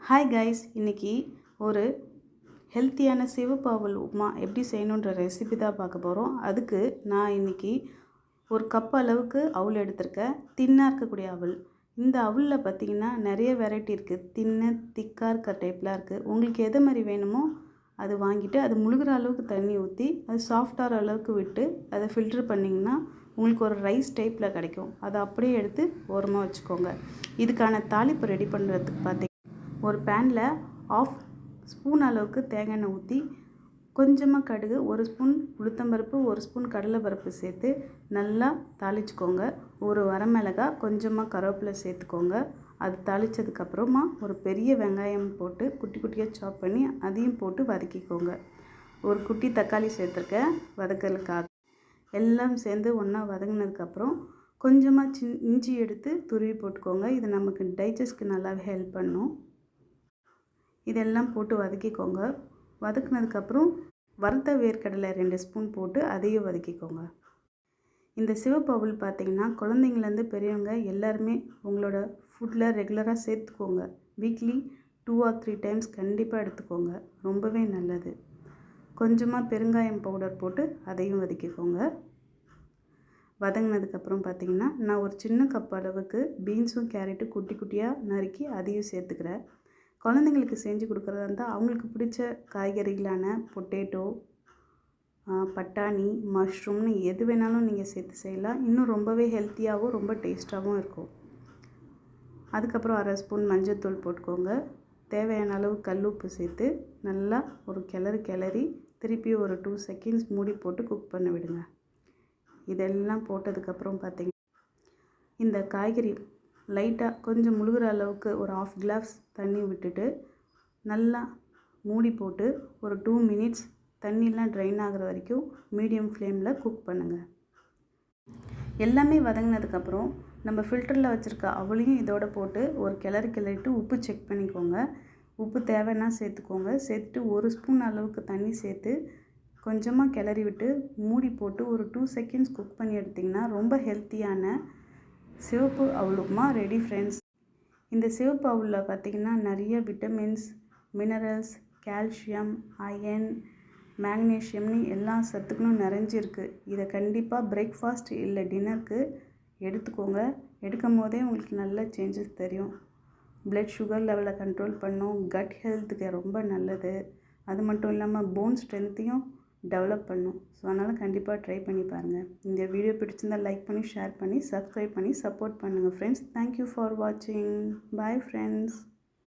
Hi guys, இன்றைக்கி ஒரு ஹெல்த்தியான சிவப்பு அவல் உப்புமா எப்படி செய்யணுன்ற ரெசிபி தான் பார்க்க போகிறோம். அதுக்கு நான் இன்றைக்கி ஒரு கப் அளவுக்கு அவல் எடுத்திருக்கேன். தின்னாக இருக்கக்கூடிய அவல். இந்த அவலில் பார்த்திங்கன்னா நிறைய வெரைட்டி இருக்குது. தின்னு திக்காக இருக்கிற டைப்லாம் இருக்குது. உங்களுக்கு எது மாதிரி வேணுமோ அது வாங்கிட்டு அது முழுகிற அளவுக்கு தண்ணி ஊற்றி அது சாஃப்டாகிற அளவுக்கு விட்டு அதை ஃபில்ட்ரு பண்ணிங்கன்னா உங்களுக்கு ஒரு ரைஸ் டைப்பில் கிடைக்கும். அதை அப்படியே எடுத்து ஓரமாக வச்சுக்கோங்க. இதுக்கான தாளிப்பு ரெடி பண்ணுறதுக்கு பார்த்திங்கன்னா ஒரு பேனில் 1/2 ஸ்பூன் அளவுக்கு தேங்காய் எண்ணெய் ஊற்றி கொஞ்சமாக கடுகு, 1 ஸ்பூன் உளுத்தம்பருப்பு, 1 ஸ்பூன் கடலைப்பருப்பு சேர்த்து நல்லா தாளிச்சுக்கோங்க. ஒரு வரமிளகாய், கொஞ்சமாக கருவேப்பிலை சேர்த்துக்கோங்க. அது தாளித்ததுக்கப்புறமா ஒரு பெரிய வெங்காயம் போட்டு குட்டி குட்டியாக சாப் பண்ணி அதையும் போட்டு வதக்கிக்கோங்க. ஒரு குட்டி தக்காளி சேர்த்துருக்கேன் வதக்கலுக்காக. எல்லாம் சேர்ந்து ஒன்றா வதங்கினதுக்கப்புறம் கொஞ்சமாக இஞ்சி எடுத்து துருவி போட்டுக்கோங்க. இது நமக்கு டைஜஸ்ட்க்கு நல்லாவே ஹெல்ப் பண்ணும். இதெல்லாம் போட்டு வதக்கிக்கோங்க. வதக்குனதுக்கப்புறம் வறுத்த வேர்க்கடலை 2 ஸ்பூன் போட்டு அதையும் வதக்கிக்கோங்க. இந்த சிவப்பு அவல் பார்த்திங்கன்னா குழந்தைங்கள்லேருந்து பெரியவங்க எல்லாருமே உங்களோட ஃபுட்டில் ரெகுலராக சேர்த்துக்கோங்க. வீக்லி 2 or 3 டைம்ஸ் கண்டிப்பாக எடுத்துக்கோங்க. ரொம்பவே நல்லது. கொஞ்சமாக பெருங்காயம் பவுடர் போட்டு அதையும் வதக்கிக்கோங்க. வதங்கினதுக்கப்புறம் பார்த்திங்கன்னா நான் ஒரு சின்ன கப் அளவுக்கு பீன்ஸும் கேரட்டும் குட்டி குட்டியாக நறுக்கி அதையும் சேர்த்துக்கிறேன். குழந்தைங்களுக்கு செஞ்சு கொடுக்குறதா இருந்தால் அவங்களுக்கு பிடிச்ச காய்கறிகளான பொட்டேட்டோ, பட்டாணி, மஷ்ரூம்னு எது வேணாலும் நீங்கள் சேர்த்து செய்யலாம். இன்னும் ரொம்பவே ஹெல்த்தியாகவும் ரொம்ப டேஸ்ட்டாகவும் இருக்கும். அதுக்கப்புறம் 1/2 ஸ்பூன் மஞ்சள்தூள் போட்டுக்கோங்க. தேவையான அளவு கல் உப்பு சேர்த்து நல்லா ஒரு கிளறி திருப்பி ஒரு 2 செகண்ட்ஸ் மூடி போட்டு குக் பண்ண விடுங்க. இதெல்லாம் போட்டதுக்கப்புறம் பார்த்திங்கன்னா இந்த காய்கறி லைட்டாக கொஞ்சம் முழுகிற அளவுக்கு ஒரு 1/2 கிளாஸ் தண்ணி விட்டுட்டு நல்லா மூடி போட்டு ஒரு 2 மினிட்ஸ் தண்ணியெலாம் ட்ரைன் ஆகிற வரைக்கும் மீடியம் ஃப்ளேமில் குக் பண்ணுங்கள். எல்லாமே வதங்கினதுக்கப்புறம் நம்ம ஃபில்டரில் வச்சுருக்க அவளையும் இதோட போட்டு ஒரு கிளறிட்டு உப்பு செக் பண்ணிக்கோங்க. உப்பு தேவைன்னா சேர்த்துக்கோங்க. சேர்த்துட்டு 1 ஸ்பூன் அளவுக்கு தண்ணி சேர்த்து கொஞ்சமாக கிளறி விட்டு மூடி போட்டு ஒரு 2 செகண்ட்ஸ் குக் பண்ணி எடுத்திங்கன்னா ரொம்ப ஹெல்த்தியான சிவப்பு அவல் உப்புமா ரெடி ஃப்ரெண்ட்ஸ். இந்த சிவப்பு அவலில் பார்த்திங்கன்னா நிறைய விட்டமின்ஸ், மினரல்ஸ், கால்சியம், அயன், மேக்னீஷியம்னு எல்லா சத்துக்களும் நிறைஞ்சிருக்கு. இதை கண்டிப்பாக பிரேக்ஃபாஸ்ட் இல்லை டின்னருக்கு எடுத்துக்கோங்க. எடுக்கும் போதே உங்களுக்கு நல்ல சேஞ்சஸ் தெரியும். பிளட் சுகர் லெவலை கண்ட்ரோல் பண்ணும். கட் ஹெல்த்துக்கு ரொம்ப நல்லது. அது மட்டும் இல்லாமல் போன் ஸ்ட்ரென்த்தையும் டெவலப் பண்ணும். ஸோ அதனால் கண்டிப்பாக ட்ரை பண்ணி பாருங்கள். இந்த வீடியோ பிடிச்சிருந்தால் லைக் பண்ணி, ஷேர் பண்ணி, சப்ஸ்கிரைப் பண்ணி சப்போர்ட் பண்ணுங்கள் ஃப்ரெண்ட்ஸ். தேங்க்யூ ஃபார் வாட்சிங். Bye friends.